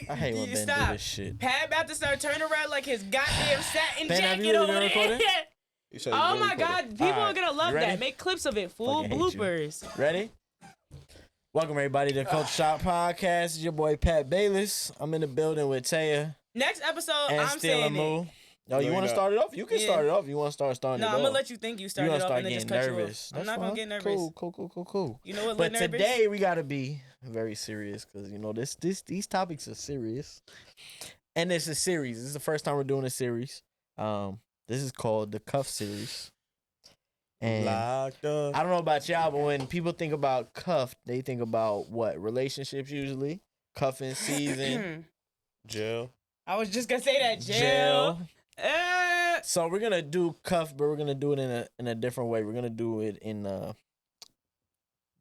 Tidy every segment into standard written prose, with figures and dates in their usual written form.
I hate when Ben do this shit. Pat about to start turning around like his goddamn satin Ben, have jacket you over really been there. recording? Oh my God, people are gonna love ready? that. Make clips of it, full Fucking hate you. bloopers. Ready? Welcome everybody to Culture Shock Podcast. It's your boy Pat Bayless. I'm in the building with Taya Next episode, and I'm Steele saying Moo. it. No, you want to start it off? You can Yeah. start it off. You want to start No, it I'm off? gonna let you think you started You off start and then just getting cut nervous. you off. I'm That's not gonna fine. get nervous. Cool. You know what? But nervous? today we gotta be very serious because you know these topics are serious, and it's a series. This is the first time we're doing a series. This is called the Cuff Series. And Locked up. I don't know about y'all, but when people think about cuffed, they think about what? Relationships usually. Cuffing season. Jail. I was just gonna say that jail. So we're gonna do cuff, but we're gonna do it in a different way. We're gonna do it in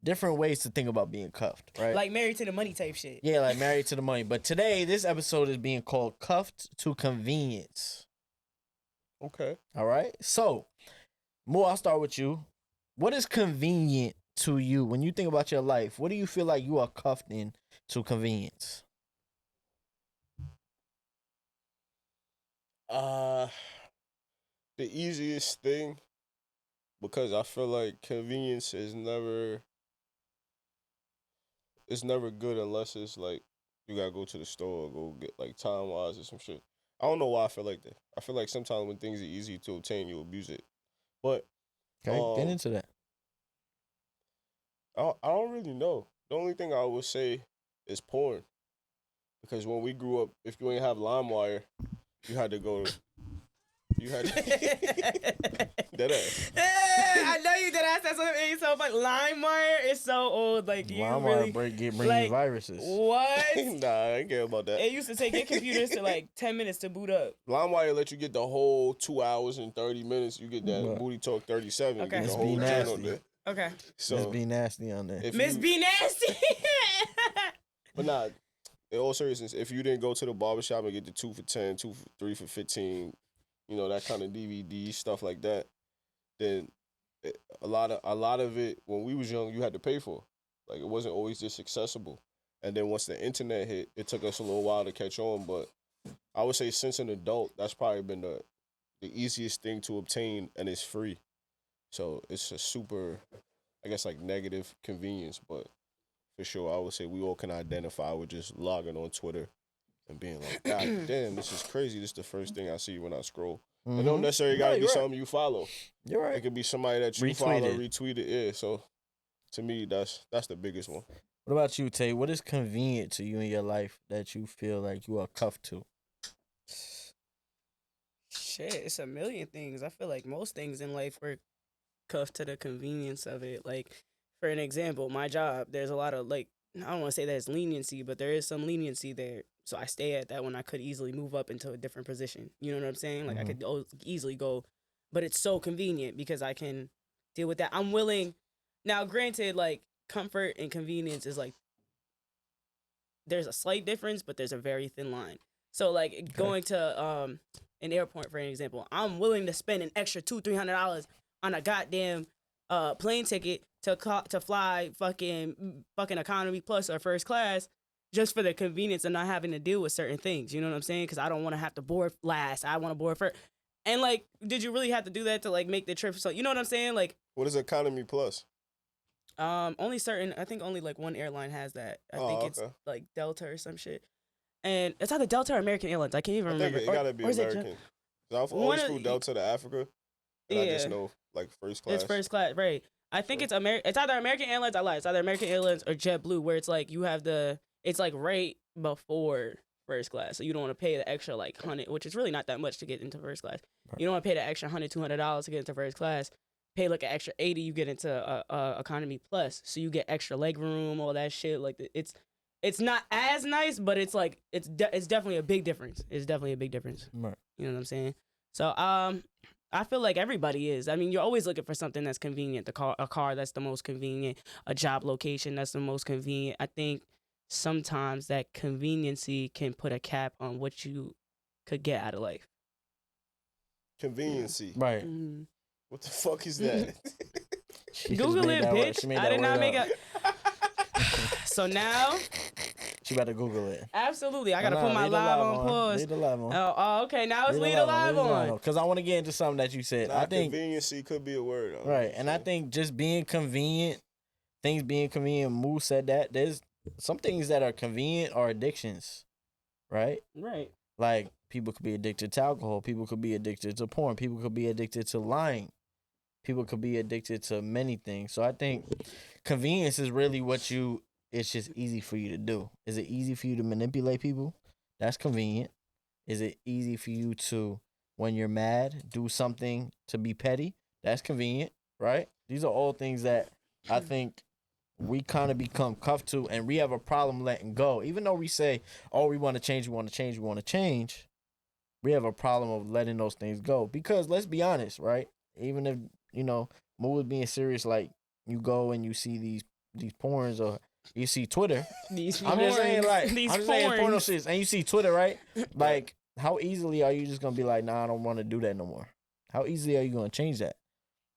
different ways to think about being cuffed, right? Like Married to the Money type shit. Yeah, like Married to the Money. But today, this episode is being called Cuffed to Convenience. Okay. All right. So, Mo, I'll start with you. What is convenient to you when you think about your life? What do you feel like you are cuffed in to convenience? The easiest thing, because I feel like convenience is never good unless it's like you gotta go to the store or go get like time wise or some shit. I don't know why I feel like that. I feel like sometimes when things are easy to obtain, you abuse it. But Okay, get into that. I don't really know. The only thing I would say is porn. Because when we grew up, if you ain't have LimeWire, you had to go. You had to. Deadass. I know you did ask that something so funny. LimeWire is so old. Like you LimeWire really bring like, viruses. What? Nah, I ain't care about that. It used to take your computers to like 10 minutes to boot up. LimeWire let you get the whole 2 hours and 30 minutes. You get that Right. Booty Talk 37. Okay. You get Miss the B whole channel Nasty. there. Okay. So Let's be nasty on there. if Miss you- B Nasty. But nah, in all seriousness, if you didn't go to the barbershop and get the 2 for 10, 3 for 15, you know, that kind of DVD, stuff like that, then a lot of it, when we was young, you had to pay for. Like, it wasn't always just accessible. And then once the internet hit, it took us a little while to catch on. But I would say since an adult, that's probably been the easiest thing to obtain, and it's free. So it's a super, I guess, like negative convenience. But for sure, I would say we all can identify with just logging on Twitter and being like, God damn, this is crazy. This is the first thing I see when I scroll. It don't necessarily gotta be you're right. something you follow. You're right. It could be somebody that you Retweeted. follow, retweeted. Yeah, so to me, that's the biggest one. What about you, Tay? What is convenient to you in your life that you feel like you are cuffed to? Shit, it's a million things. I feel like most things in life were cuffed to the convenience of it. Like, for an example, my job, there's a lot of, like, I don't want to say there's leniency, but there is some leniency there. So I stay at that when I could easily move up into a different position. You know what I'm saying? Like, I could easily go, but it's so convenient because I can deal with that. I'm willing. Now, granted, like, comfort and convenience is like, there's a slight difference, but there's a very thin line. So, like, going to an airport, for an example, I'm willing to spend an extra $200-$300 on a goddamn plane ticket to fly fucking economy plus or first class just for the convenience of not having to deal with certain things. You know what I'm saying? Because I don't want to have to board last. I want to board first. And, like, did you really have to do that to, like, make the trip? So, you know what I'm saying? Like, What is Economy Plus? only certain, I think only, like, one airline has that. I think it's, okay. like, Delta or some shit. And it's either Delta or American Airlines. I can't even I remember. think it gotta be or is it American. 'Cause I've One always of- flew Delta to Africa, and I just Yeah. know like first class. It's first class, right? I think it's either American Airlines. I lied. It's either American Airlines or JetBlue, where it's like you have it's like right before first class, so you don't want to pay the extra like $100, which is really not that much to get into first class. Right. You don't want to pay the extra $100-$200 to get into first class. Pay like an extra $80, you get into economy plus, so you get extra leg room, all that shit. Like it's not as nice, but it's like it's definitely a big difference. It's definitely a big difference. Right. You know what I'm saying? So I feel like everybody is. I mean, you're always looking for something that's convenient. A car that's the most convenient, a job location that's the most convenient. I think sometimes that conveniency can put a cap on what you could get out of life. Conveniency. Right. Mm-hmm. What the fuck is that? She just Google made it, that word. bitch. She made I that did not word make up. a. So now, She about to Google it. Absolutely. I gotta Nah, put my leave the live on pause. Leave the live on. Oh, okay. Now it's lead the live on. Because I want to get into something that you said. Nah, I think conveniency could be a word. right, and I think just being convenient, things being convenient. Moo said that there's some things that are convenient are addictions, right? Right. Like people could be addicted to alcohol, people could be addicted to porn, people could be addicted to lying, people could be addicted to many things. So I think convenience is really what you. It's just easy for you to do. Is it easy for you to manipulate people? That's convenient. Is it easy for you to, when you're mad, do something to be petty? That's convenient, right? These are all things that I think we kind of become cuffed to, and we have a problem letting go. Even though we say, oh, we want to change, we want to change, we want to change, we have a problem of letting those things go. Because let's be honest, right? Even if, Mo was being serious, like you go and you see these porns or you see Twitter. I'm just saying, like, I'm just saying porno shits, and you see Twitter, right? Like, how easily are you just gonna be like, nah, I don't want to do that no more? How easily are you gonna change that?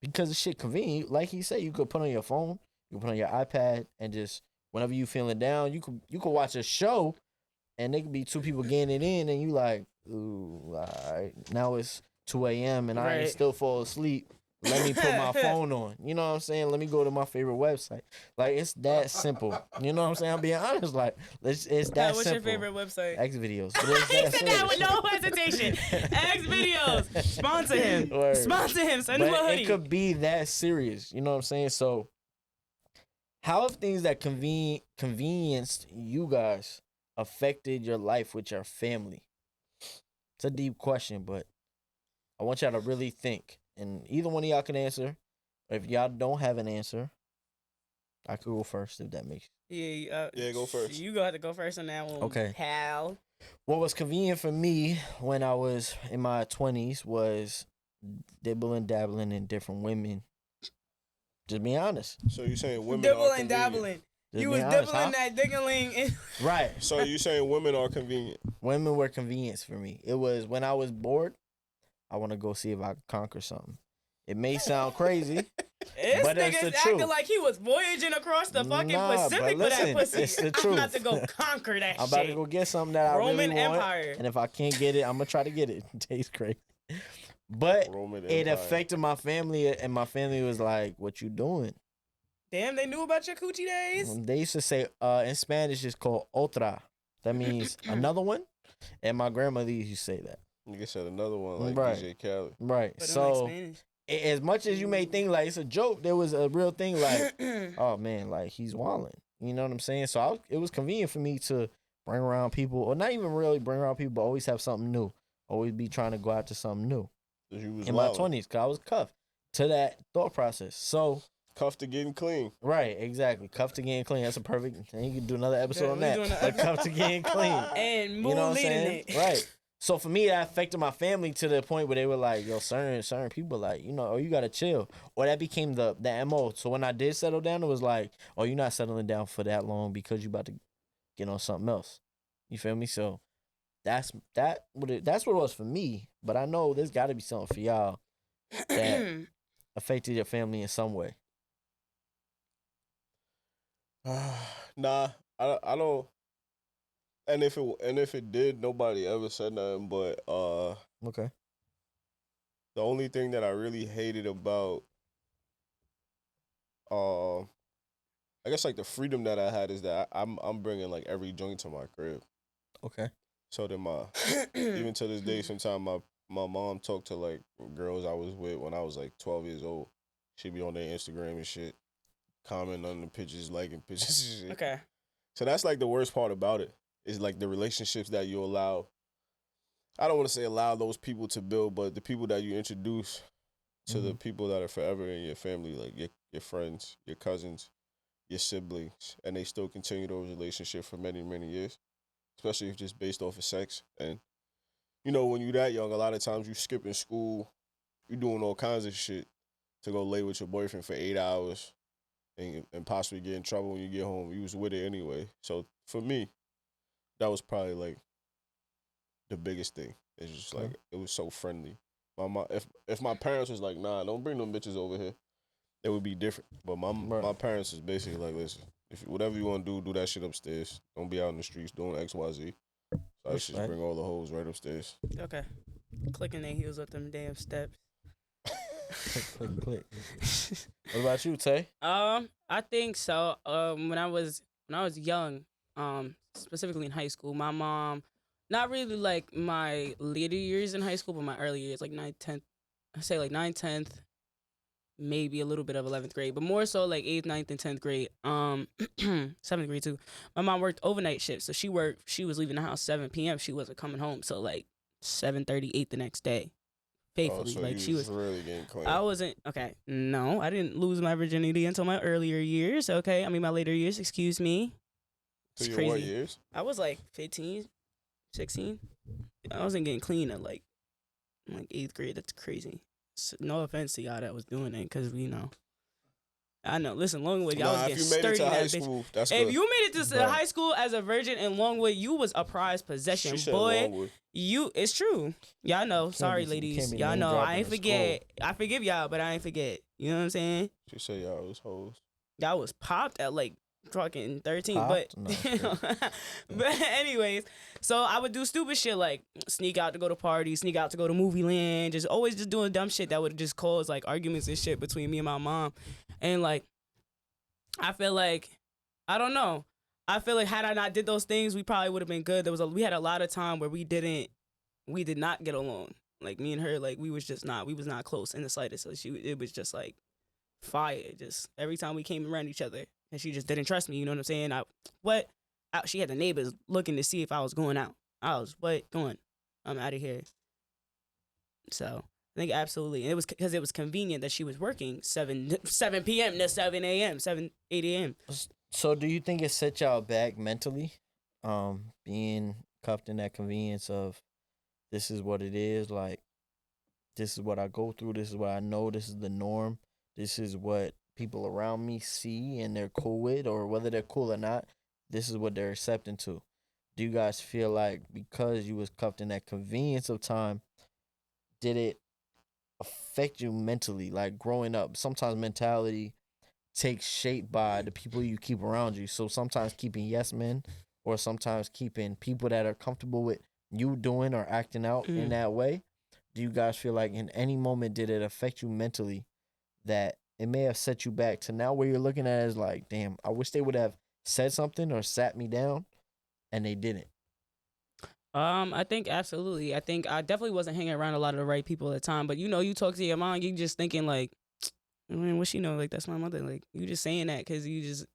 Because the shit convenient. Like he said, you could put on your phone, you can put on your iPad, and just whenever you feeling down, you could watch a show, and there could be two people getting it in, and you like, ooh, all right, now it's 2 a.m. and I ain't still fall asleep. Let me put my phone on. You know what I'm saying? Let me go to my favorite website. Like, it's that simple. You know what I'm saying? I'm being honest. Like, it's that What's simple. your favorite website? X videos. He said that with no hesitation. X videos. Sponsor him. Word. Sponsor him. Send him a But hoodie. it could be that serious. You know what I'm saying? So, how have things that convenienced you guys affected your life with your family? It's a deep question, but I want y'all to really think. And either one of y'all can answer. If y'all don't have an answer, I could go first if that makes Yeah, go first. You got to go first on that one, Okay. pal. What was convenient for me when I was in my 20s was dibbling, dabbling in different women. Just being honest. So you saying women Dibble are and convenient? dabbling. Just You being was honest, dibbling huh? that diggling. Right. So you saying women are convenient? Women were convenience for me. It was when I was bored, I want to go see if I could conquer something. It may sound crazy. This But that's nigga's the acting truth. like he was voyaging across the fucking Pacific but for that listen, pussy. it's the I'm about truth. to go conquer that I'm shit. about to go get something that I Roman really want. Empire. And if I can't get it, I'm going to try to get it. It tastes great. But Roman it Empire. affected my family, and my family was like, what you doing? Damn, they knew about your coochie days? They used to say, in Spanish, it's called otra. That means another one. And my grandmother used to say that. Nigga said another one like Right. DJ Khaled. Right. But So, in Spanish. as much as you may think like it's a joke, there was a real thing like, oh man, like he's wilding. You know what I'm saying? So it was convenient for me to bring around people, or not even really bring around people, but always have something new. Always be trying to go after something new. You was In my wildin'. 20s, because I was cuffed to that thought process. So, Cuffed to getting clean. right, exactly. Cuffed to getting clean. That's a perfect, and you can do another episode Yeah, on we that. doing But cuffed to getting clean. And You Moon know what I'm leading saying? it. Right. So for me, that affected my family to the point where they were like, yo, certain people like, oh, you gotta chill. Or that became the MO. So when I did settle down, it was like, oh, you're not settling down for that long because you about to get on something else. You feel me? So that's what it was for me. But I know there's gotta be something for y'all that affected your family in some way. Nah, I don't. And if it did, nobody ever said nothing. But Okay. the only thing that I really hated about I guess like the freedom that I had is that I'm bringing like every joint to my crib. Okay. So then even to this day, sometimes my mom talked to like girls I was with when I was like 12 years old. She'd be on their Instagram and shit, commenting on the pictures, liking pictures and shit. Okay. So that's like the worst part about it, is like the relationships that you allow. I don't want to say allow those people to build, but the people that you introduce to the people that are forever in your family, like your friends, your cousins, your siblings, and they still continue those relationships for many, many years, especially if just based off of sex. And, when you're that young, a lot of times you skipping school, you doing all kinds of shit to go lay with your boyfriend for 8 hours and possibly get in trouble when you get home. You was with it anyway. So for me, that was probably like the biggest thing. It's just like, it was so friendly. My mom, if my parents was like, nah, don't bring them bitches over here, it would be different. But my parents was basically like, listen, If whatever you want to do that shit upstairs. Don't be out in the streets doing X, Y, Z. So I should just Respect. bring all the hoes right upstairs. Okay. Clicking their heels up them damn steps. Click, click. What about you, Tay? I think so. When I was young, specifically in high school, my mom, not really like my later years in high school, but my early years, like 9th, 10th. I say like 9th, 10th, maybe a little bit of 11th grade, but more so like 8th, 9th, and 10th grade. 7th grade too. My mom worked overnight shifts, so she was leaving the house 7 p.m. She wasn't coming home till like 7:30, 8 the next day. Faithfully, so like you she was. really getting clean. I wasn't okay. No, I didn't lose my virginity until my earlier years. Okay, I mean my later years. Excuse me. To It's your what crazy. years? I was like 15, 16. I wasn't getting clean at like 8th grade. That's crazy. No offense to y'all that was doing it, cause I know. Listen, Longwood, y'all was Nah, getting if you made it sturdy to in high that bitch. school, that's If good. you made it to Bruh. high school as a virgin in Longwood, you was a prized possession, She said boy. Longwood. It's true. Y'all know. Can't Sorry, be- you ladies. can't be Y'all name know. dropping I ain't the forget. I forgive y'all, but I ain't forget. You know what I'm saying? She said y'all was hoes. Y'all was popped at like fucking 13, Popped? but but anyways, so I would do stupid shit like sneak out to go to parties, sneak out to go to movie land, just always just doing dumb shit that would just cause like arguments and shit between me and my mom. And like I feel like I don't know. I feel like had I not did those things, we probably would have been good. We had a lot of time where we did not get along. Like me and her, like we was not close in the slightest. So it was just like fire. Just every time we came around each other, and she just didn't trust me. You know what I'm saying? She had the neighbors looking to see if I was going out. I was going. I'm out of here. So I think absolutely, and it was because it was convenient that she was working 7 p.m. to 7 a.m., 8 a.m. So do you think it set y'all back mentally? Being cuffed in that convenience of this is what it is, like this is what I go through, this is what I know, this is the norm, this is what people around me see and they're cool with, or whether they're cool or not, this is what they're accepting to. Do you guys feel like because you was cuffed in that convenience of time, did it affect you mentally? Like growing up, sometimes mentality takes shape by the people you keep around you. So sometimes keeping yes men, or sometimes keeping people that are comfortable with you doing or acting out in that way. Do you guys feel like in any moment did it affect you mentally that it may have set you back to now where you're looking at it as like, damn, I wish they would have said something or sat me down, and they didn't? I think absolutely. I think I definitely wasn't hanging around a lot of the right people at the time. But you talk to your mom, you just thinking like, I mean, what she know? Like that's my mother. Like you just saying that because you just,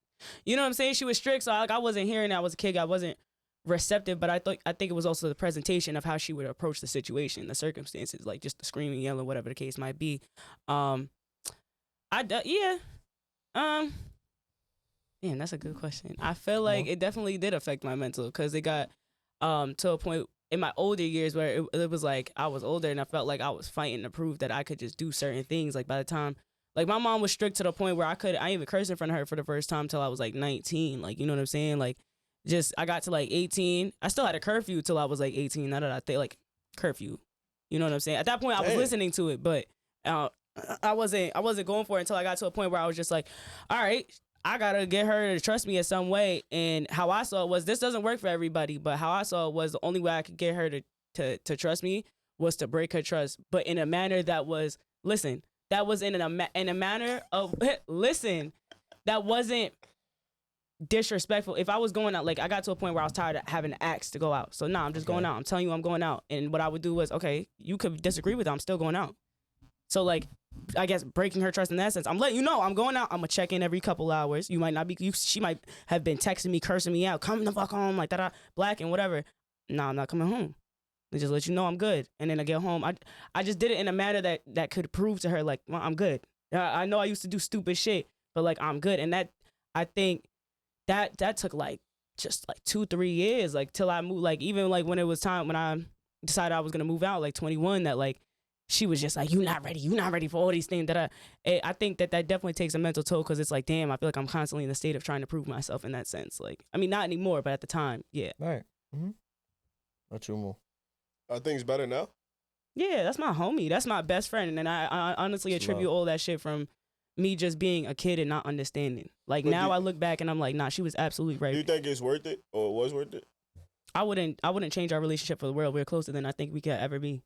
you know what I'm saying? She was strict, so like I wasn't hearing that. I was a kid. I wasn't receptive, but I think it was also the presentation of how she would approach the situation, the circumstances, like just the screaming, yelling, whatever the case might be. Man, that's a good question. I feel like it definitely did affect my mental because it got to a point in my older years where it was like I was older and I felt like I was fighting to prove that I could just do certain things. Like by the time, like my mom was strict to the point where I even cursed in front of her for the first time till I was like 19. Like, you know what I'm saying? Like just, I got to like 18. I still had a curfew till I was like 18. Now that I think like curfew, you know what I'm saying? At that point I was listening to it, but I wasn't going for it until I got to a point where I was just like, all right, I gotta get her to trust me in some way. And how I saw it was, this doesn't work for everybody, but how I saw it was the only way I could get her to trust me was to break her trust, but in a manner that was, listen, that was in a manner of, listen, that wasn't disrespectful. If I was going out, like I got to a point where I was tired of having to ask to go out. So nah, I'm just going out. I'm telling you I'm going out. And what I would do was, okay, you could disagree with it, I'm still going out. So like, I guess breaking her trust in that sense. I'm letting you know I'm going out. I'm gonna check in every couple hours. You might not be. She might have been texting me, cursing me out, come the fuck home, like that, black and whatever. Nah, I'm not coming home. They just let you know I'm good. And then I get home. I just did it in a manner that could prove to her like, well, I'm good. I know I used to do stupid shit, but like I'm good. And that, I think that took like just like 2-3 years, like till I moved. Like even like when it was time when I decided I was gonna move out, like 21, that like. She was just like, you're not ready for all these things that I think that definitely takes a mental toll because it's like, damn, I feel like I'm constantly in the state of trying to prove myself in that sense. Like, I mean, not anymore, but at the time, yeah. Right. Mm-hmm. What you move? Are things better now? Yeah, that's my homie. That's my best friend. And I honestly attribute all that shit from me just being a kid and not understanding. Like But now do- I look back and I'm like, nah, she was absolutely Do you right. think it's worth it or it was worth it? I wouldn't change our relationship for the world. We're closer than I think we could ever be.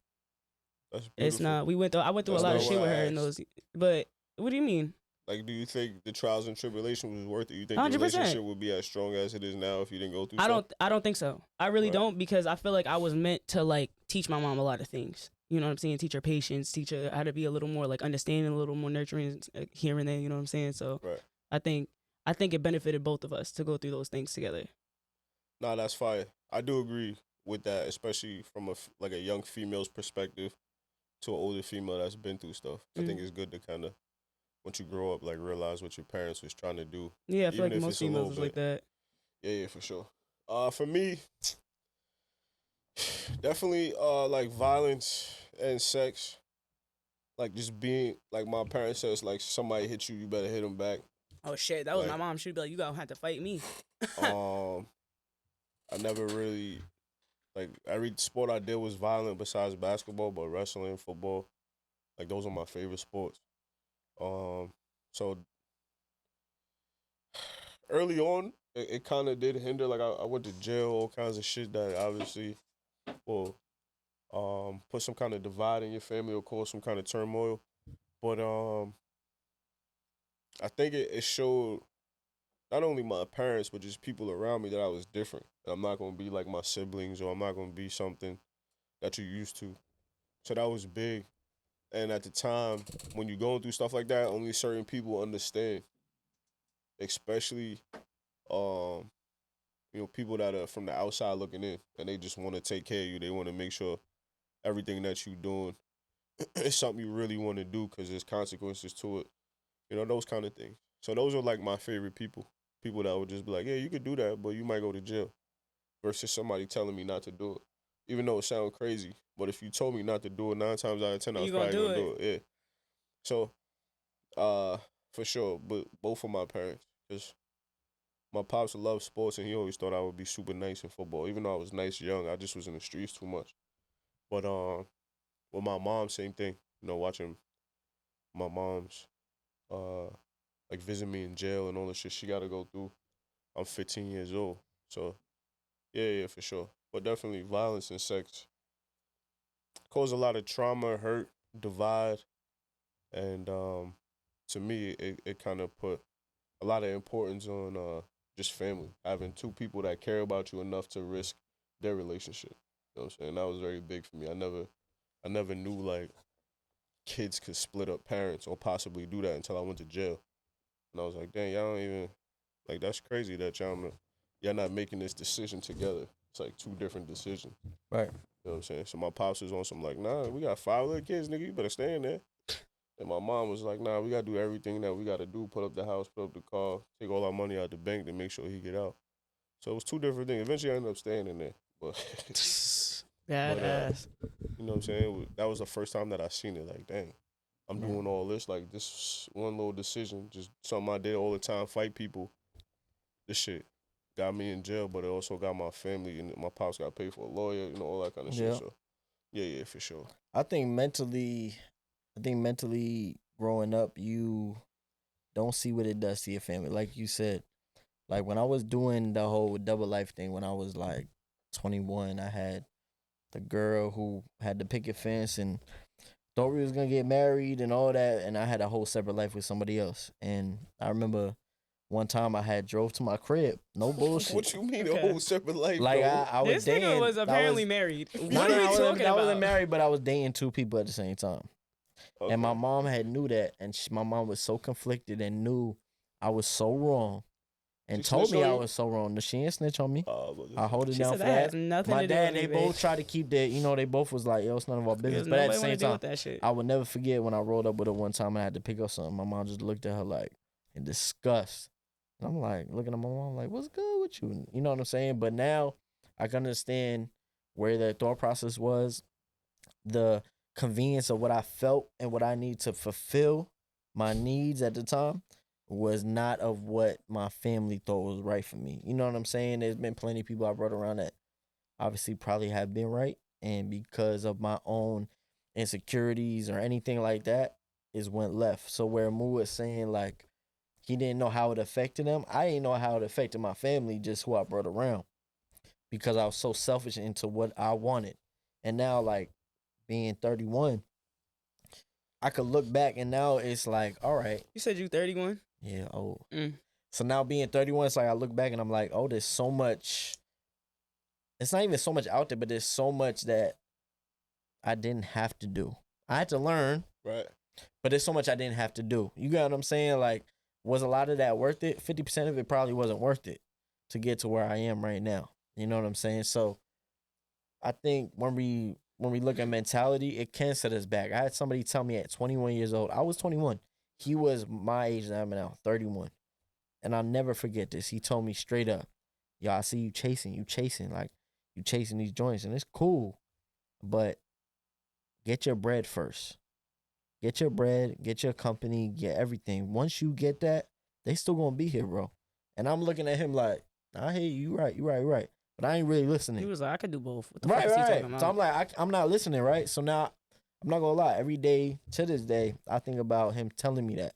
That's beautiful. It's not. I went through That's a lot not of shit what with I her in asked. those. But what do you mean? Like, do you think the trials and tribulation was worth it? You think the 100%. relationship would be as strong as it is now if you didn't go through I stuff? don't think so. I really Right. don't, because I feel like I was meant to like teach my mom a lot of things. You know what I'm saying? Teach her patience, teach her how to be a little more like understanding, a little more nurturing here and there. You know what I'm saying? So Right. I think it benefited both of us to go through those things together. Nah, that's fire. I do agree with that, especially from like a young female's perspective to an older female that's been through stuff. I think it's good to kind of, once you grow up, like realize what your parents was trying to do. Yeah, I feel Even like if most it's a little females is like that. Yeah, for sure. For me, definitely like violence and sex. Like just being like my parents says, like somebody hit you, you better hit them back. Oh shit, that was Like- my mom. She'd be like, "You gonna have to fight me." I never really like every sport I did was violent besides basketball, but wrestling, football, like those are my favorite sports. So early on, it kind of did hinder. Like I went to jail, all kinds of shit that obviously will put some kind of divide in your family or cause some kind of turmoil. But I think it showed not only my parents but just people around me that I was different. I'm not gonna be like my siblings, or I'm not gonna be something that you're used to. So that was big. And at the time, when you're going through stuff like that, only certain people understand. Especially, people that are from the outside looking in, and they just want to take care of you. They want to make sure everything that you're doing is something you really want to do because there's consequences to it. Those kind of things. So those are like my favorite people. People that would just be like, yeah, you could do that, but you might go to jail. Versus somebody telling me not to do it. Even though it sounds crazy, but if you told me not to do it, 9 times out of 10, I was You gonna probably do gonna do it. Yeah. So, for sure, but both of my parents, because my pops loved sports and he always thought I would be super nice in football. Even though I was nice young, I just was in the streets too much. But with my mom, same thing. Watching my mom's like visit me in jail and all the shit she got to go through. I'm 15 years old, so yeah, for sure. But definitely violence and sex cause a lot of trauma, hurt, divide, and to me, it kind of put a lot of importance on just family, having two people that care about you enough to risk their relationship. You know what I'm saying? That was very big for me. I never knew like kids could split up parents or possibly do that until I went to jail. And I was like, dang, y'all don't even like that's crazy that y'all not making this decision together. It's like two different decisions. Right. You know what I'm saying? So my pops was on some like, nah, we got 5 little kids, nigga. You better stay in there. And my mom was like, nah, we gotta do everything that we gotta do. Put up the house, put up the car, take all our money out the bank to make sure he get out. So it was two different things. Eventually, I ended up staying in there. But Badass. you know what I'm saying? That was the first time that I seen it. Like, dang, I'm Yeah. doing all this. Like, this one little decision, just something I did all the time, fight people. This shit got me in jail, but it also got my family and my pops got to pay for a lawyer, all that kind of Yeah. shit. So, yeah, for sure. I think mentally growing up, you don't see what it does to your family. Like you said, like when I was doing the whole double life thing, when I was like 21, I had the girl who had the picket fence and thought we was gonna get married and all that, and I had a whole separate life with somebody else. And I remember one time I had drove to my crib, no bullshit. What you mean Okay. a whole separate life, Like bro? I was This dating. nigga was I apparently married. What No, are no, we I wasn't, talking I about? wasn't married, but I was dating two people at the same time. Okay. And my mom had knew that, and my mom was so conflicted and knew I was so wrong, and She told snitched me on I you? was so wrong. No, she didn't snitch on me. But I hold it She down said for that has that. nothing My to do dad, with they me, both babe. tried to keep that. They both was like, "Yo, it's none of our business." Because But at the nobody wanna same deal time, with that shit. I will never forget when I rolled up with her one time and I had to pick up something. My mom just looked at her like in disgust. And I'm like looking at my mom like, "What's good with you?" You know what I'm saying? But now I can understand where their thought process was, the convenience of what I felt and what I need to fulfill my needs at the time was not of what my family thought was right for me. You know what I'm saying? There's been plenty of people I brought around that obviously probably have been right. And because of my own insecurities or anything like that, is went left. So where Moo was saying like he didn't know how it affected him, I didn't know how it affected my family, just who I brought around, because I was so selfish into what I wanted. And now, like being 31, I could look back and now it's like, all right, You said you 31. yeah, old. Mm. So now being 31, it's like I look back and I'm like, oh, there's so much. It's not even so much out there, but there's so much that I didn't have to do. I had to learn, Right. but there's so much I didn't have to do. You got what I'm saying? Like, was a lot of that worth it? 50% of it probably wasn't worth it to get to where I am right now. You know what I'm saying? So I think when we look at mentality, it can set us back. I had somebody tell me at 21 years old, I was 21. He was my age that I'm now, 31. And I'll never forget this. He told me straight up, yo, I see you chasing, like you chasing these joints, and it's cool. But get your bread first. Get your bread, get your company, get everything. Once you get that, they still gonna be here, bro. And I'm looking at him like, I hear you, you right. But I ain't really listening. He was like, I could do both. What the Right, fuck is he right. talking about? So I'm like, I'm not listening, right? So now, I'm not gonna lie. Every day to this day, I think about him telling me that,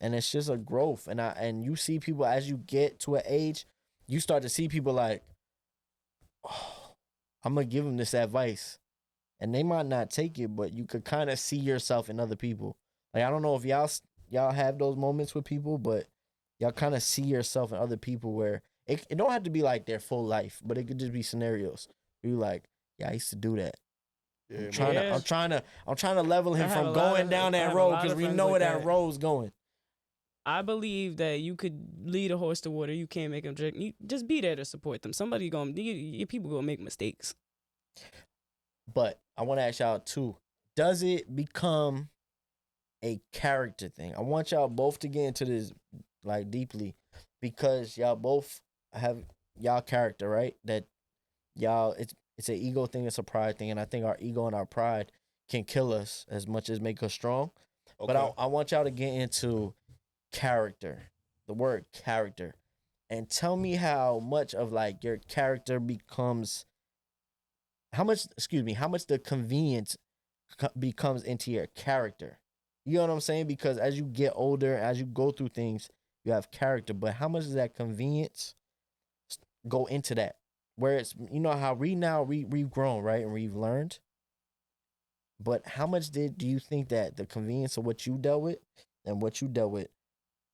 and it's just a growth. And you see people as you get to an age, you start to see people like, oh, I'm gonna give them this advice, and they might not take it, but you could kind of see yourself in other people. Like I don't know if y'all have those moments with people, but y'all kind of see yourself in other people where it don't have to be like their full life, but it could just be scenarios where you like, yeah, I used to do that. Yeah, I'm trying to level him I have from a lot going of- down I that have a road lot because of we friends know like where that that. road's going. I believe that you could lead a horse to water. You can't make them drink. You just be there to support them. Somebody your people gonna make mistakes. But I want to ask y'all too: does it become a character thing? I want y'all both to get into this like deeply because y'all both have y'all character, right? That y'all it's an ego thing, it's a pride thing, and I think our ego and our pride can kill us as much as make us strong. Okay. But I want y'all to get into character, the word character, and tell me how much of like your character becomes, how much the convenience becomes into your character. You know what I'm saying? Because as you get older, as you go through things, you have character, but how much does that convenience go into that? Where it's, you know how we've grown, right? And we've learned. But how much do you think that the convenience of what you dealt with and what you dealt with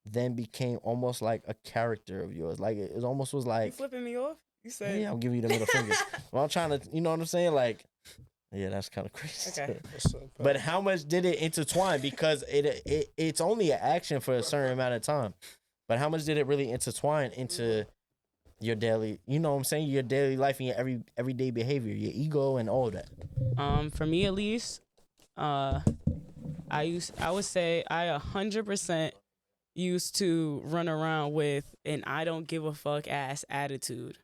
then became almost like a character of yours? Like it almost was You like, flipping me off? You said yeah, I'm giving you the middle finger. Well, I'm trying to, you know what I'm saying? Like, yeah, that's kind of crazy. Okay. What's up, But how much did it intertwine? Because it's only an action for a certain amount of time. But how much did it really intertwine into your daily, you know what I'm saying, your daily life and your everyday behavior, your ego and all that? For me at least, I would say I 100% used to run around with an I don't give a fuck ass attitude.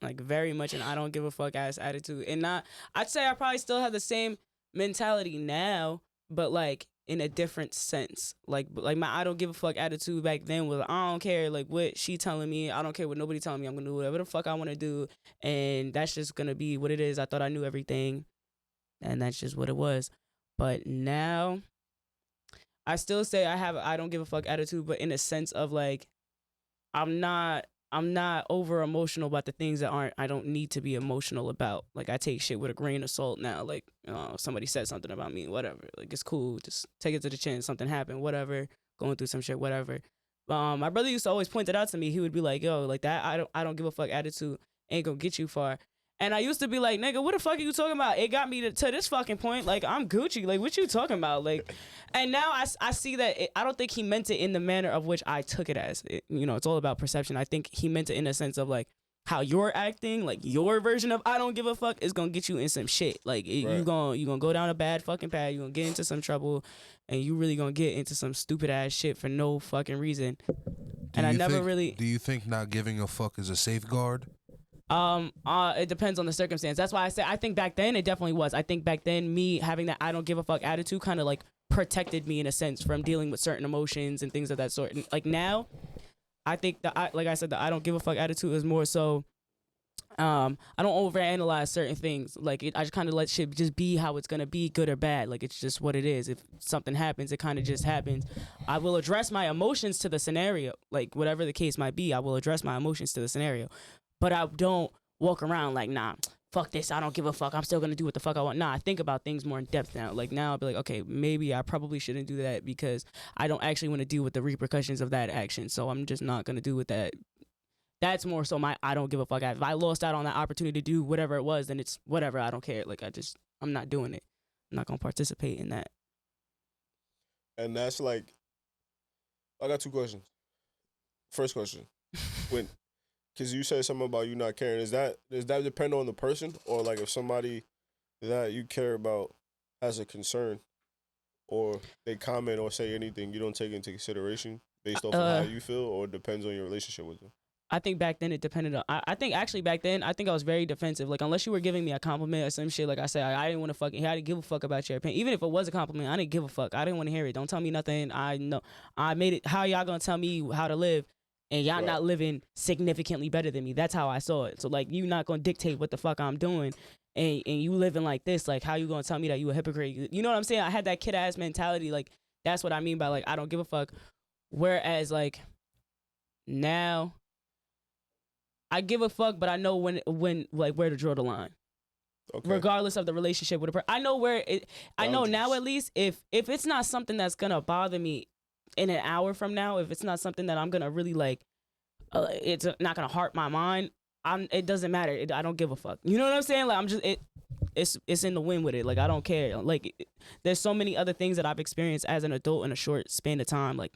Like very much an I don't give a fuck ass attitude. And I'd say I probably still have the same mentality now, but like in a different sense. Like my I don't give a fuck attitude back then was I don't care like what she telling me. I don't care what nobody telling me. I'm gonna do whatever the fuck I wanna do. And that's just gonna be what it is. I thought I knew everything. And that's just what it was. But now I still say I have a I don't give a fuck attitude, but in a sense of like I'm not over emotional about the things that I don't need to be emotional about. Like I take shit with a grain of salt now. Like somebody said something about me, whatever. Like it's cool. Just take it to the chin. Something happened, whatever. Going through some shit, whatever. My brother used to always point it out to me. He would be like, "Yo, like that I don't give a fuck attitude ain't gonna get you far." And I used to be like, nigga, what the fuck are you talking about? It got me to this fucking point. Like, I'm Gucci. Like, what you talking about? Like, and now I see that I don't think he meant it in the manner of which I took it as. It's all about perception. I think he meant it in a sense of, like, how you're acting, like, your version of I don't give a fuck is going to get you in some shit. Like, Right. you gonna go down a bad fucking path. You're going to get into some trouble. And you really going to get into some stupid ass shit for no fucking reason. And I never really... Do you think not giving a fuck is a safeguard? It depends on the circumstance. That's why I say I think back then it definitely was. I think back then me having that I don't give a fuck attitude kind of like protected me in a sense from dealing with certain emotions and things of that sort. And like now, I think like I said, the I don't give a fuck attitude is more so I don't overanalyze certain things. Like I just kind of let shit just be how it's gonna be, good or bad. Like it's just what it is. If something happens, it kind of just happens. I will address my emotions to the scenario, like whatever the case might be. I will address my emotions to the scenario, but I don't walk around like, nah, fuck this. I don't give a fuck. I'm still gonna do what the fuck I want. Nah, I think about things more in depth now. Like now, I'll be like, okay, maybe I probably shouldn't do that because I don't actually want to deal with the repercussions of that action. So I'm just not gonna do with that. That's more so my I don't give a fuck. If I lost out on that opportunity to do whatever it was, then it's whatever. I don't care. Like I'm not doing it. I'm not gonna participate in that. And that's like, I got 2 questions. First question, when, because you said something about you not caring. Does that depend on the person, or like if somebody that you care about has a concern, or they comment or say anything, you don't take into consideration based off of how you feel, or it depends on your relationship with them? I think back then it depended on. I think actually back then I think I was very defensive. Like unless you were giving me a compliment or some shit, like I said, I didn't want to fucking. I didn't give a fuck about your opinion. Even if it was a compliment, I didn't give a fuck. I didn't want to hear it. Don't tell me nothing. I know I made it. How y'all gonna tell me how to live, and y'all not living significantly better than me? That's how I saw it. So like you not gonna dictate what the fuck I'm doing, and you living like this. Like how you gonna tell me that you a hypocrite? You know what I'm saying? I had that kid ass mentality. Like that's what I mean by like I don't give a fuck. Whereas like now. I give a fuck, but I know when like where to draw the line. Okay. Regardless of the relationship with a person, I know where it. I know now at least if it's not something that's gonna bother me in an hour from now, if it's not something that I'm gonna really like, it's not gonna hurt my mind. It doesn't matter. I don't give a fuck. You know what I'm saying? Like I'm just it's in the wind with it. Like I don't care. Like there's so many other things that I've experienced as an adult in a short span of time, like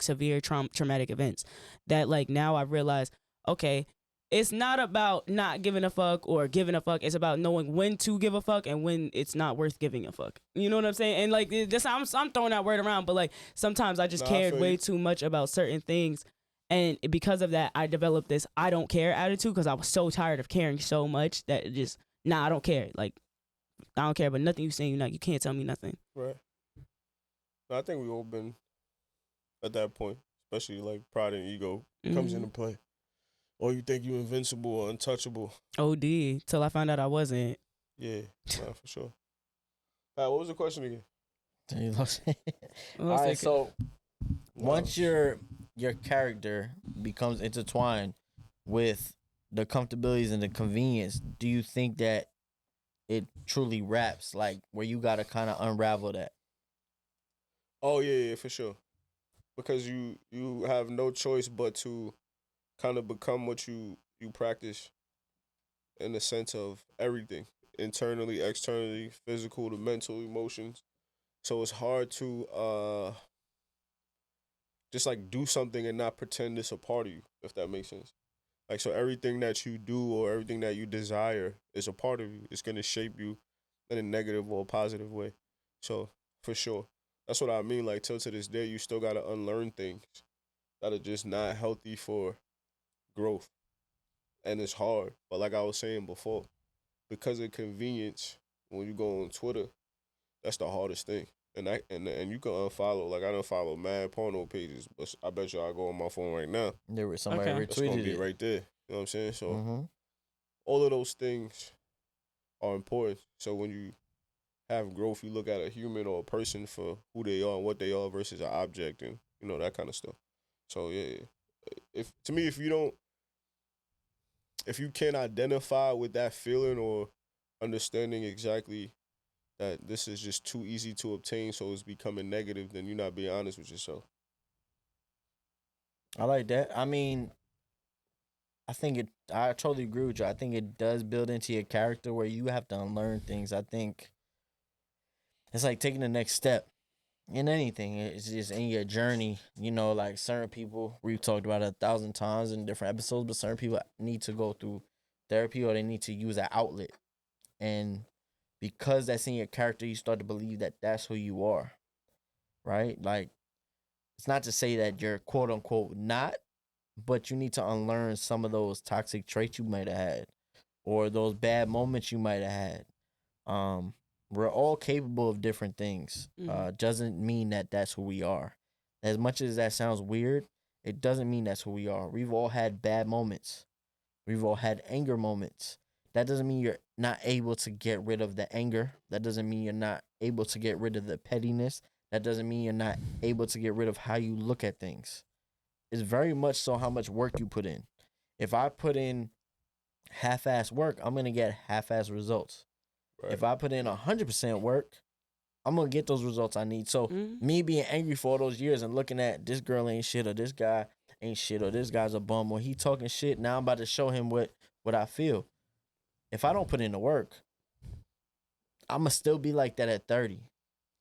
severe traumatic events that like now I realize. Okay, it's not about not giving a fuck or giving a fuck. It's about knowing when to give a fuck and when it's not worth giving a fuck. You know what I'm saying? And like this, I'm throwing that word around, but like sometimes I just cared way too much about certain things, and because of that, I developed this I don't care attitude because I was so tired of caring so much that it just I don't care. Like I don't care about nothing you saying. You can't tell me nothing. Right. I think we've all been at that point, especially like pride and ego comes into play. Or you think you invincible or untouchable. OD, till I found out I wasn't. Yeah, for sure. What was the question again? All right, so once your character becomes intertwined with the comfortabilities and the convenience, do you think that it truly wraps, like where you gotta kind of unravel that? Oh yeah, for sure. Because you have no choice but to kind of become what you practice in the sense of everything, internally, externally, physical, the mental, emotions. So it's hard to just like do something and not pretend it's a part of you, if that makes sense. Like so everything that you do or everything that you desire is a part of you. It's gonna shape you in a negative or a positive way. So for sure. That's what I mean. Like till to this day you still gotta unlearn things that are just not healthy for growth, and it's hard. But like I was saying before, because of convenience, when you go on Twitter, that's the hardest thing. And you can unfollow. Like I don't follow mad porno pages, but I bet you I go on my phone right now. There was somebody retweeted it's gonna be it right there. You know what I'm saying? So all of those things are important. So when you have growth, you look at a human or a person for who they are and what they are versus an object, and you know that kind of stuff. So yeah. If you can't identify with that feeling or understanding exactly that this is just too easy to obtain, so it's becoming negative, then you're not being honest with yourself. I like that. I mean, I totally agree with you. I think it does build into your character where you have to unlearn things. I think it's like taking the next step in anything. It's just in your journey, you know, like certain people, we've talked about it 1,000 times in different episodes, but certain people need to go through therapy or they need to use an outlet. And because that's in your character, you start to believe that that's who you are, right? Like, it's not to say that you're quote unquote not, but you need to unlearn some of those toxic traits you might have had or those bad moments you might have had. We're all capable of different things. Doesn't mean that that's who we are. As much as that sounds weird, it doesn't mean that's who we are. We've all had bad moments. We've all had anger moments. That doesn't mean you're not able to get rid of the anger. That doesn't mean you're not able to get rid of the pettiness. That doesn't mean you're not able to get rid of how you look at things. It's very much so how much work you put in. If I put in half-ass work, I'm going to get half-ass results. Right. If I put in 100% work, I'm going to get those results I need. So me being angry for all those years and looking at this girl ain't shit or this guy ain't shit or this guy's a bum or he talking shit, now I'm about to show him what I feel. If I don't put in the work, I'm going to still be like that at 30.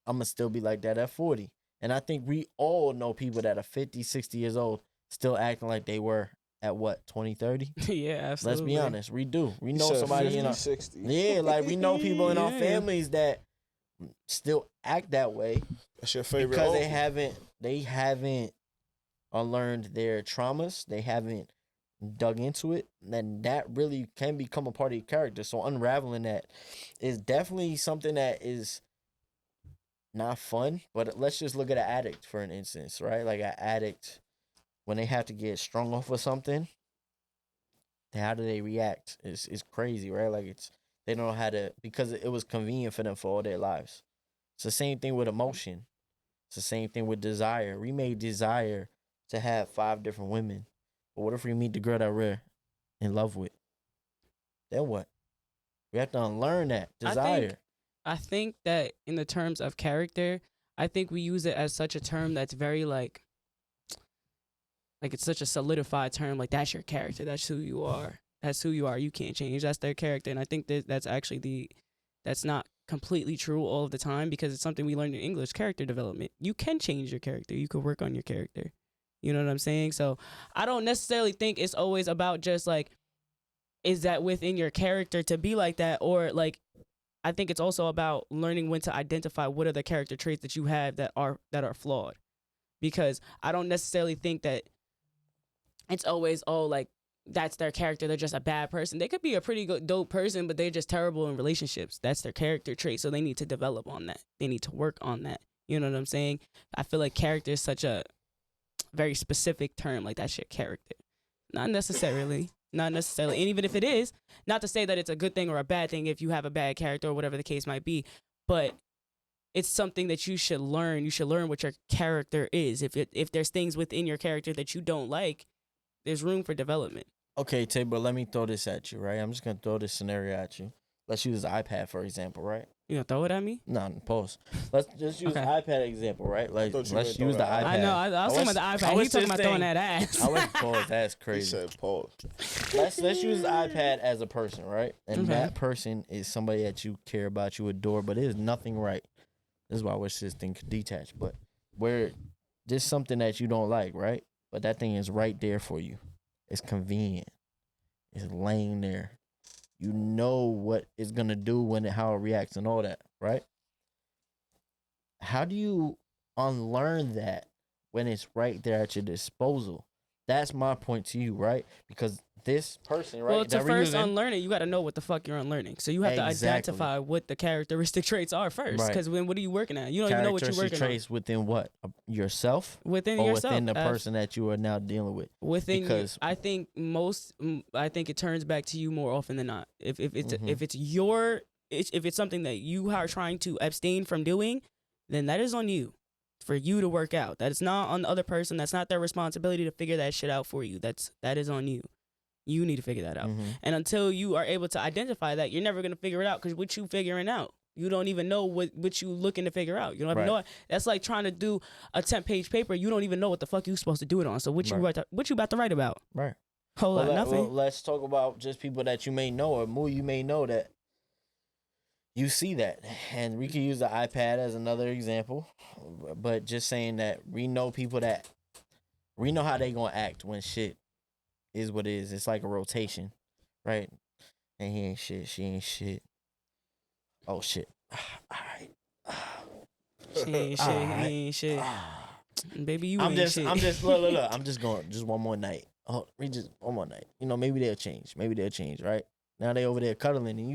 I'm going to still be like that at 40. And I think we all know people that are 50, 60 years old still acting like they were at what, 20, 30? Yeah, absolutely. Let's be honest. We do. We You know said somebody 50, in our 60. yeah, like we know people in our Yeah. families that still act that way That's your favorite. because uncle. they haven't unlearned their traumas. They haven't dug into it. And that really can become a part of your character. So unraveling that is definitely something that is not fun. But let's just look at an addict for an instance, right? Like an addict, when they have to get strung off of something, how do they react? It's crazy, right? Like they don't know how to, because it was convenient for them for all their lives. It's the same thing with emotion. It's the same thing with desire. We may desire to have 5 different women, but what if we meet the girl that we're in love with? Then what? We have to unlearn that desire. I think that in the terms of character, I think we use it as such a term that's very like it's such a solidified term. Like, that's your character. That's who you are. That's who you are. You can't change. That's their character. And I think that's actually that's not completely true all of the time, because it's something we learned in English, character development. You can change your character. You can work on your character. You know what I'm saying? So I don't necessarily think it's always about just like, is that within your character to be like that? Or like, I think it's also about learning when to identify what are the character traits that you have that are flawed. Because I don't necessarily think that it's always, like, that's their character. They're just a bad person. They could be a pretty good, dope person, but they're just terrible in relationships. That's their character trait. So they need to develop on that. They need to work on that. You know what I'm saying? I feel like character is such a very specific term. Like, that's your character. Not necessarily. Not necessarily. And even if it is, not to say that it's a good thing or a bad thing if you have a bad character or whatever the case might be, but it's something that you should learn. You should learn what your character is. If there's things within your character that you don't like, there's room for development. Okay, Tay, but let me throw this at you, right? I'm just going to throw this scenario at you. Let's use the iPad, for example, right? You gonna throw it at me? No, pause. Let's just use Okay. the iPad example, right? Like, thought you let's meant use the throw iPad. that I know. I was talking about the iPad. He's talking about throwing that ass. I went pause. That's He crazy. said pause. Let's use the iPad as a person, right? And Okay. that person is somebody that you care about, you adore, but there's nothing right. This is why I wish this thing could detach. But where there's something that you don't like, right? But that thing is right there for you. It's convenient. It's laying there. You know what it's gonna do how it reacts and all that, right? How do you unlearn that when it's right there at your disposal? That's my point to you, right? Because this person, right? Well, to that we're first using- unlearn it, you got to know what the fuck you're unlearning. So you have to Exactly. identify what the characteristic traits are first. Right. Because what are you working at? You don't even know what you're characteristic working traits within what? Yourself? on. Within Or yourself. within the person that you are now dealing with? Within Because- I think it turns back to you more often than not. If it's Mhm. if it's something that you are trying to abstain from doing, then that is on you, for you to work out. That is not on the other person. That's not their responsibility to figure that shit out for you. That is on you. You need to figure that out. Mhm. And until you are able to identify that, you're never gonna figure it out, because what you figuring out, you don't even know what you looking to figure out. You don't even Right. know. That's like trying to do a 10-page paper. You don't even know what the fuck you supposed to do it on. So what you about to write about? Right. Whole lot, nothing. Well, let's talk about just people that you may know or more you may know that you see that. And we can use the iPad as another example. But just saying that we know people that we know how they gonna act when shit is what it is. It's like a rotation, right? And he ain't shit, she ain't shit. Oh shit. All right. She ain't shit. Alright. He ain't shit. Baby, you I'm ain't just shit. look. I'm just going just one more night. Oh, we just one more night. You know, maybe they'll change. Right? Now they over there cuddling and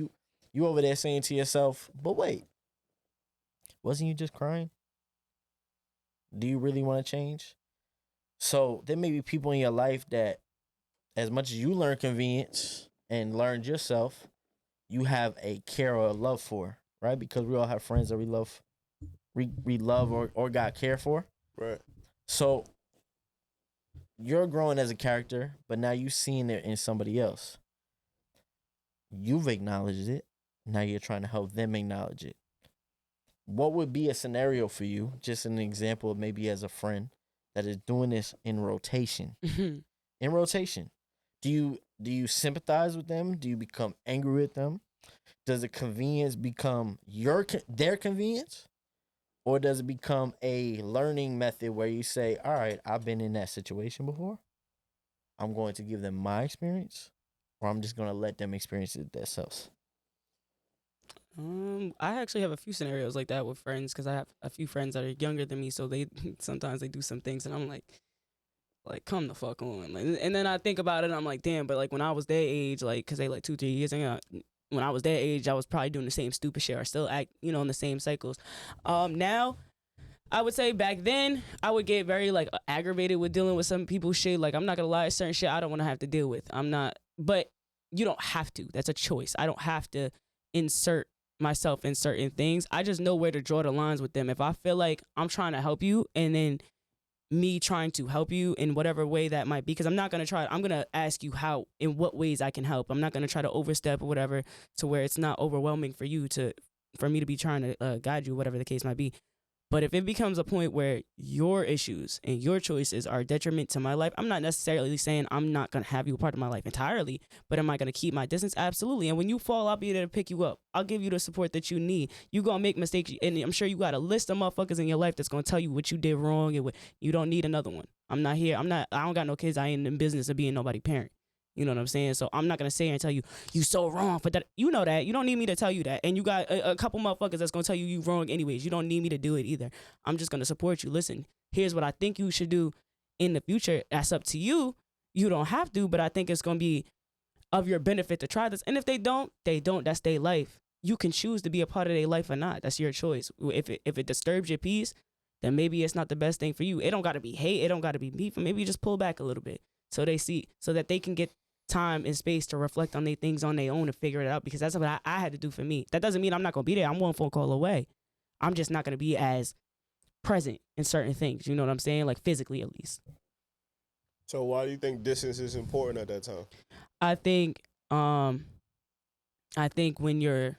you over there saying to yourself, but wait, wasn't you just crying? Do you really want to change? So there may be people in your life that as much as you learn convenience and learned yourself, you have a care or a love for, right? Because we all have friends that we love, we love or got care for. Right. So you're growing as a character, but now you seeing it in somebody else. You've acknowledged it. Now you're trying to help them acknowledge it. What would be a scenario for you, just an example, maybe as a friend that is doing this in rotation? In rotation, do you sympathize with them? Do you become angry with them? Does the convenience become their convenience? Or does it become a learning method where you say, all right, I've been in that situation before. I'm going to give them my experience, or I'm just going to let them experience it themselves? I actually have a few scenarios like that with friends because I have a few friends that are younger than me, so they sometimes they do some things and I'm like come the fuck on. And then I think about it and I'm like, damn, but like when I was their age, like, cause they like 2-3 years ago, when I was their age, I was probably doing the same stupid shit or still act, in the same cycles. Now I would say back then I would get very like aggravated with dealing with some people's shit. Like, I'm not gonna lie, certain shit I don't want to have to deal with. But you don't have to. That's a choice. I don't have to insert myself in certain things. I just know where to draw the lines with them. If I feel like I'm trying to help you and then me trying to help you in whatever way that might be, because I'm going to ask you in what ways I can help. I'm not going to try to overstep or whatever to where it's not overwhelming for me to be trying to guide you, whatever the case might be. But if it becomes a point where your issues and your choices are a detriment to my life, I'm not necessarily saying I'm not going to have you a part of my life entirely, but am I going to keep my distance? Absolutely. And when you fall, I'll be there to pick you up. I'll give you the support that you need. You're going to make mistakes, and I'm sure you got a list of motherfuckers in your life that's going to tell you what you did wrong and what you don't need another one. I don't got no kids. I ain't in business of being nobody's parent. You know what I'm saying? So I'm not going to sit here and tell you so wrong for that. You know that. You don't need me to tell you that. And you got a couple motherfuckers that's going to tell you wrong anyways. You don't need me to do it either. I'm just going to support you. Listen, here's what I think you should do in the future. That's up to you. You don't have to, but I think it's going to be of your benefit to try this. And if they don't, they don't. That's their life. You can choose to be a part of their life or not. That's your choice. If it disturbs your peace, then maybe it's not the best thing for you. It don't got to be hate. It don't got to be beef. Maybe you just pull back a little bit so that they can get time and space to reflect on their things on their own and figure it out, because that's what I had to do for me. That doesn't mean I'm not going to be there. I'm one phone call away. I'm just not going to be as present in certain things. You know what I'm saying? Like physically, at least. So why do you think distance is important at that time? I think when you're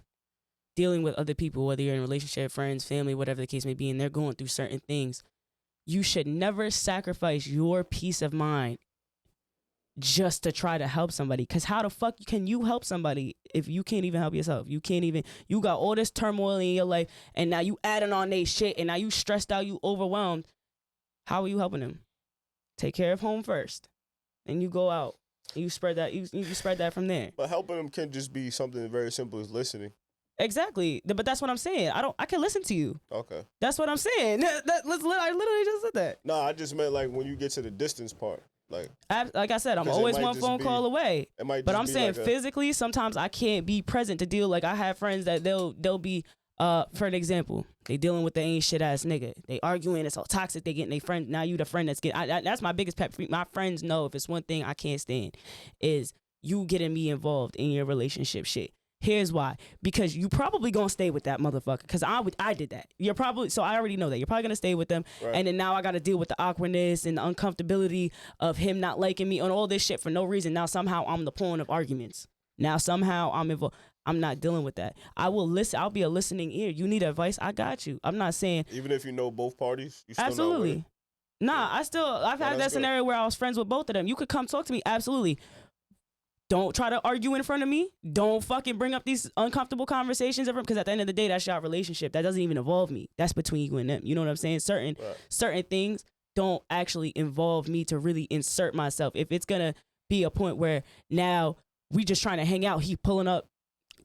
dealing with other people, whether you're in a relationship, friends, family, whatever the case may be, and they're going through certain things, you should never sacrifice your peace of mind just to try to help somebody. Because how the fuck can you help somebody if you can't even help yourself? You got all this turmoil in your life, and now you adding on they shit, and now you stressed out, you overwhelmed. How are you helping them? Take care of home first, and you go out and you spread that. You spread that from there. But helping them can just be something very simple as listening. Exactly, but that's what I'm saying. I can listen to you. Okay. That's what I'm saying. I literally just said that. No, I just meant like when you get to the distance part. Like I said, I'm always one phone call away. But I'm saying physically, sometimes I can't be present to deal. Like I have friends that they'll be for an example, they dealing with the ain't shit ass nigga. They arguing, it's all toxic. They getting their friend. Now you the friend that's getting. That's my biggest pet. My friends know if it's one thing I can't stand is you getting me involved in your relationship shit. Here's why. Because you probably gonna stay with that motherfucker. Because I did that. So I already know that. You're probably gonna stay with them. Right. And then now I gotta deal with the awkwardness and the uncomfortability of him not liking me and all this shit for no reason. Now somehow I'm the pawn of arguments. Now somehow I'm involved. I'm not dealing with that. I will listen. I'll be a listening ear. You need advice? I got you. I'm not saying. Even if you know both parties? You still absolutely. I've had that scenario where I was friends with both of them. You could come talk to me. Absolutely. Don't try to argue in front of me. Don't fucking bring up these uncomfortable conversations ever, because at the end of the day, that's your relationship. That doesn't even involve me. That's between you and them. You know what I'm saying? Certain things don't actually involve me to really insert myself. If it's gonna be a point where now we just trying to hang out, he pulling up,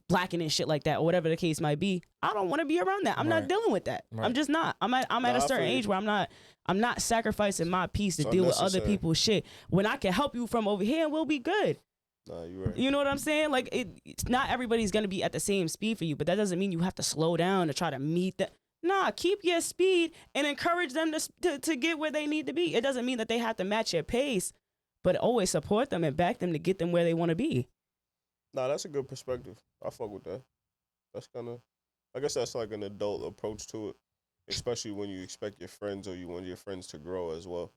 blacking and shit like that, or whatever the case might be, I don't want to be around that. I'm not dealing with that. Right. I'm just not. I'm at a certain age where I'm not sacrificing my peace to deal with other people's shit. When I can help you from over here, and we'll be good. Nah, you're right. You know what I'm saying? Like it's not everybody's gonna be at the same speed for you, but that doesn't mean you have to slow down to try to meet that. Nah, keep your speed and encourage them to get where they need to be. It doesn't mean that they have to match your pace, but always support them and back them to get them where they want to be. Nah, that's a good perspective. I fuck with that. That's kind of, I guess that's like an adult approach to it, especially when you expect your friends or you want your friends to grow as well.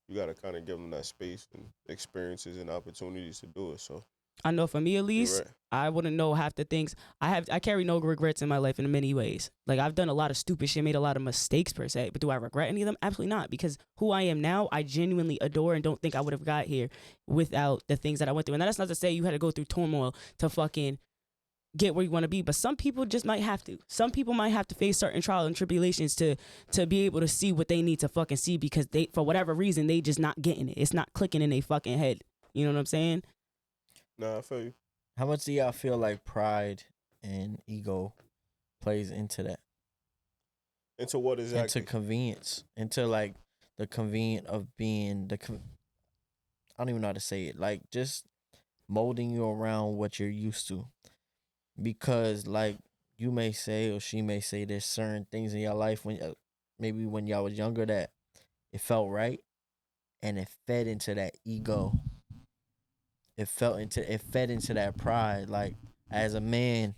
You got to kind of give them that space and experiences and opportunities to do it. So I know for me at you're least, right. I wouldn't know half the things I carry no regrets in my life in many ways. Like I've done a lot of stupid shit, made a lot of mistakes per se, but do I regret any of them? Absolutely not, because who I am now, I genuinely adore and don't think I would have got here without the things that I went through. And that's not to say you had to go through turmoil to fucking get where you want to be, but some people just might have to. Some people might have to face certain trials and tribulations to be able to see what they need to fucking see, because they, for whatever reason, they just not getting it. It's not clicking in their fucking head. You know what I'm saying? Nah, I feel you. How much do y'all feel like pride and ego plays into that? Into what exactly? Into convenience, into like the convenient of being I don't even know how to say it. Like just molding you around what you're used to, because like you may say or she may say there's certain things in your life when maybe when y'all was younger that it felt right, and it fed into that ego. It fed into that pride. Like as a man,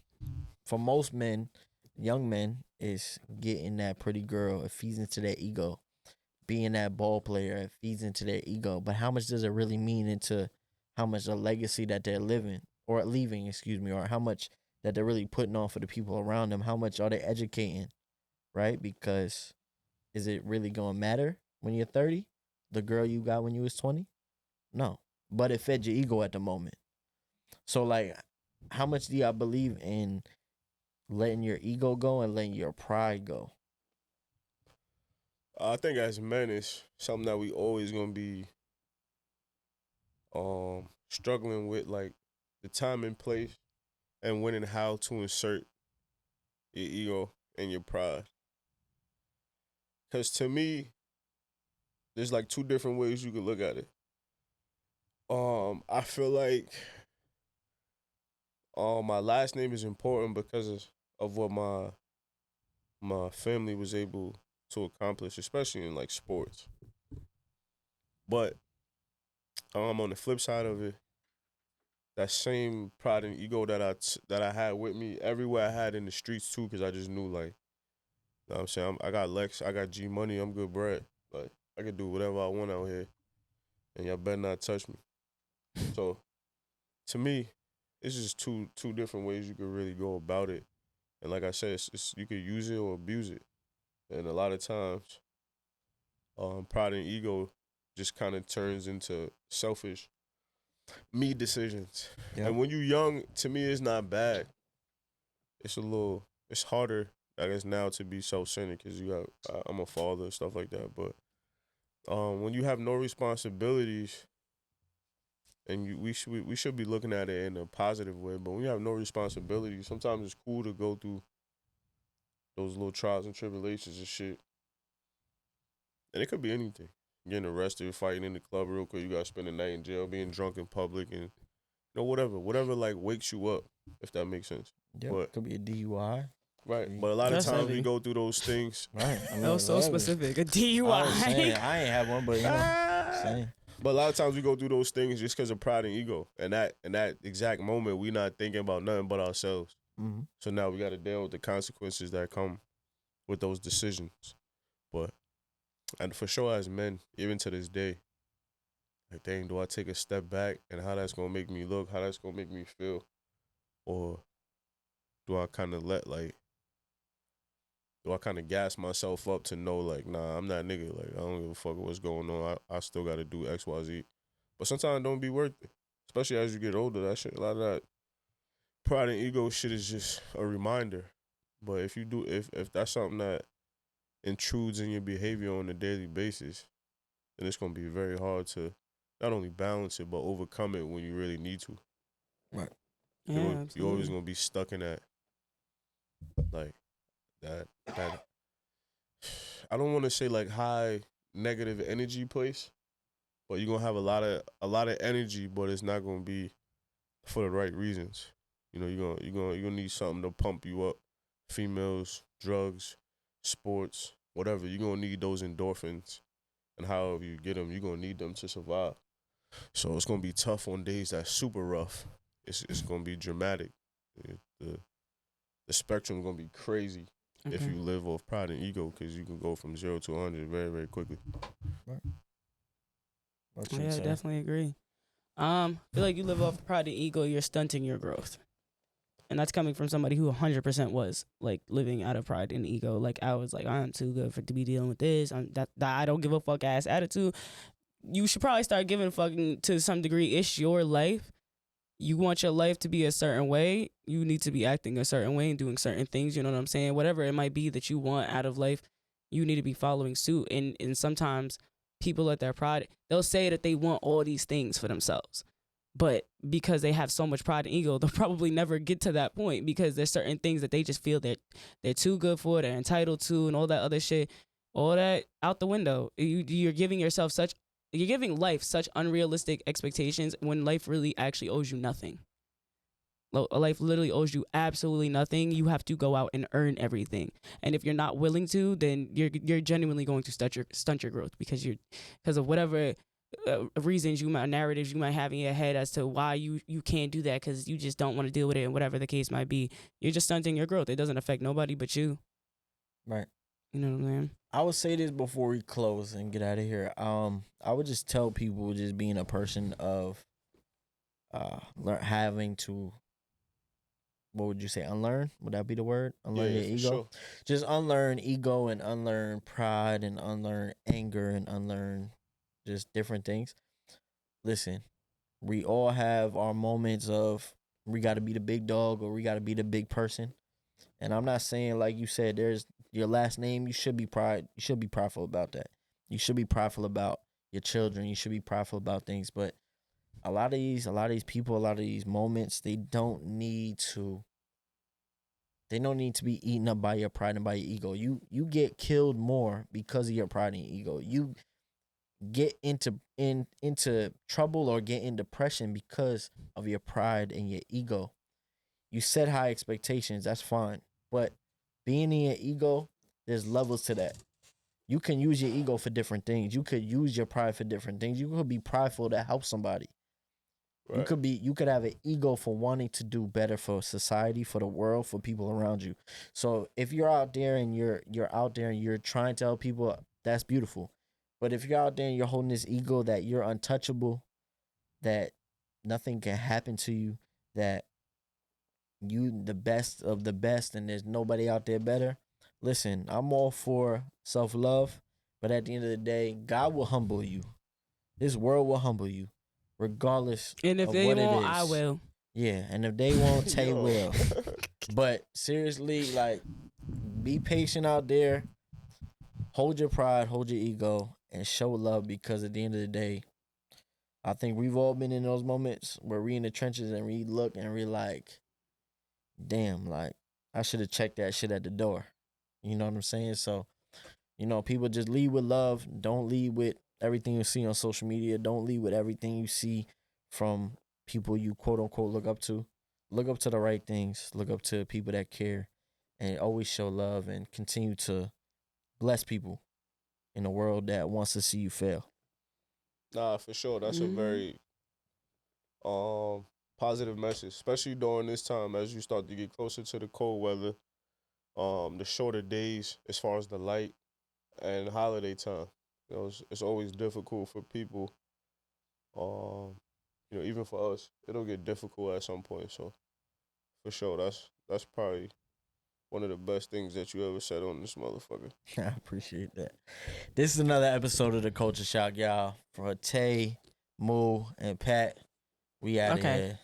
for most men, young men is getting that pretty girl. It feeds into their ego. Being that ball player, it feeds into their ego. But how much does it really mean into how much a legacy that they're living or leaving, excuse me, or how much that they're really putting on for the people around them? How much are they educating, right? Because is it really gonna matter when you're 30? The girl you got when you was 20? No. But it fed your ego at the moment. So like, how much do y'all believe in letting your ego go and letting your pride go? I think as men, it's something that we always gonna be struggling with, like the time and place and when and how to insert your ego and your pride. Cause to me, there's like two different ways you could look at it. I feel like my last name is important because of what my family was able to accomplish, especially in like sports. But on the flip side of it, that same pride and ego that I had with me everywhere I had in the streets too, because I just knew like, you know what I'm saying, I got Lex, I got G Money, I'm good bread. Like I could do whatever I want out here, and y'all better not touch me. So to me, it's just two different ways you could really go about it. And like I said, it's you could use it or abuse it. And a lot of times, pride and ego just kind of turns into selfish me decisions. Yep. And when you're young, to me, it's not bad. It's harder, I guess, now to be self-centered because I'm a father and stuff like that. But when you have no responsibilities, and we should be looking at it in a positive way. But when you have no responsibilities, sometimes it's cool to go through those little trials and tribulations and shit. And it could be anything. Getting arrested, fighting in the club real quick, you gotta spend the night in jail, being drunk in public, and whatever like wakes you up, if that makes sense. Yeah, But could be a DUI. right, but a lot of That's times heavy. we go through those things. Right. I mean, That was so whatever. specific. A I was saying, DUI. I ain't have one, but you know, saying. But a lot of times we go through those things just because of pride and ego, and that exact moment we not thinking about nothing but ourselves. Mm-hmm. So now we got to deal with the consequences that come with those decisions. But and for sure, as men, even to this day, like, dang, do I take a step back and how that's gonna make me look, how that's gonna make me feel, or do I kind of do I kind of gas myself up to know like, nah, I'm that nigga. Like I don't give a fuck what's going on. I still got to do X, Y, Z. But sometimes it don't be worth it, especially as you get older. That shit, a lot of that pride and ego shit is just a reminder. But if that's something that intrudes in your behavior on a daily basis, then it's gonna be very hard to not only balance it but overcome it when you really need to. Right. Yeah, You're always absolutely. gonna be stuck in that, like that. I don't want to say like high negative energy place, but you're gonna have a lot of energy, but it's not gonna be for the right reasons. You know, you're gonna need something to pump you up. Females, drugs, sports, whatever. You're gonna need those endorphins, and however you get them, you're gonna need them to survive. So it's gonna be tough on days that's super rough. It's gonna be dramatic. The spectrum gonna be crazy if Okay. you live off pride and ego, because you can go from 0 to 100 very, very quickly. What you Yeah, say? definitely agree. I feel like you live off pride and ego, you're stunting your growth. And that's coming from somebody who 100% was like living out of pride and ego. Like I was like, I'm too good to be dealing with this. That I don't give a fuck ass attitude. You should probably start giving a fucking to some degree. It's your life. You want your life to be a certain way. You need to be acting a certain way and doing certain things. You know what I'm saying? Whatever it might be that you want out of life, you need to be following suit. And sometimes people let their pride. They'll say that they want all these things for themselves. But because they have so much pride and ego, they'll probably never get to that point because there's certain things that they just feel that they're too good for, they're entitled to, and all that other shit. All that out the window. You're giving life such unrealistic expectations when life really actually owes you nothing. Life literally owes you absolutely nothing. You have to go out and earn everything. And if you're not willing to, then you're genuinely going to stunt your growth because of whatever reasons narratives you might have in your head as to why you can't do that because you just don't want to deal with it and whatever the case might be. You're just stunting your growth. It doesn't affect nobody but you. Right. You know what I'm saying? I would say this before we close and get out of here. I would just tell people, just being a person of having to, what would you say, unlearn? Would that be the word? Unlearn your for ego? sure. Just unlearn ego and unlearn pride and unlearn anger and unlearn just different things. Listen, we all have our moments of we got to be the big dog or we got to be the big person. And I'm not saying, like you said, there's your last name. You should be prideful about that. You should be prideful about your children. You should be prideful about things. But a lot of these people, a lot of these moments, they don't need to be eaten up by your pride and by your ego. You get killed more because of your pride and ego. You get into trouble or get in depression because of your pride and your ego. You set high expectations, that's fine. But being in your ego, there's levels to that. You can use your ego for different things. You could use your pride for different things. You could be prideful to help somebody. Right. You could have an ego for wanting to do better for society, for the world, for people around you. So if you're out there and you're out there and you're trying to help people, that's beautiful. But if you're out there and you're holding this ego that you're untouchable, that nothing can happen to you, that you the best of the best and there's nobody out there better, listen, I'm all for self-love, but at the end of the day, God will humble you. This world will humble you, regardless And if of they what won't, it is. I will. Yeah, and if they won't, Tay Yo. will. But seriously, like, be patient out there. Hold your pride, hold your ego, and show love, because at the end of the day, I think we've all been in those moments where we in the trenches and we look and we like, damn, like, I should have checked that shit at the door. You know what I'm saying? So, people just lead with love. Don't lead with everything you see on social media. Don't lead with everything you see from people you quote unquote look up to. Look up to the right things. Look up to people that care, and always show love and continue to bless people in a world that wants to see you fail. Nah, for sure. That's a Mhm. very positive message, especially during this time as you start to get closer to the cold weather, the shorter days as far as the light and holiday time. It's always difficult for people. Even for us, it'll get difficult at some point. So for sure, that's probably one of the best things that you ever said on this motherfucker. I appreciate that. This is another episode of the Culture Shock, y'all. For Tay, Moo, and Pat, we out of Okay. here.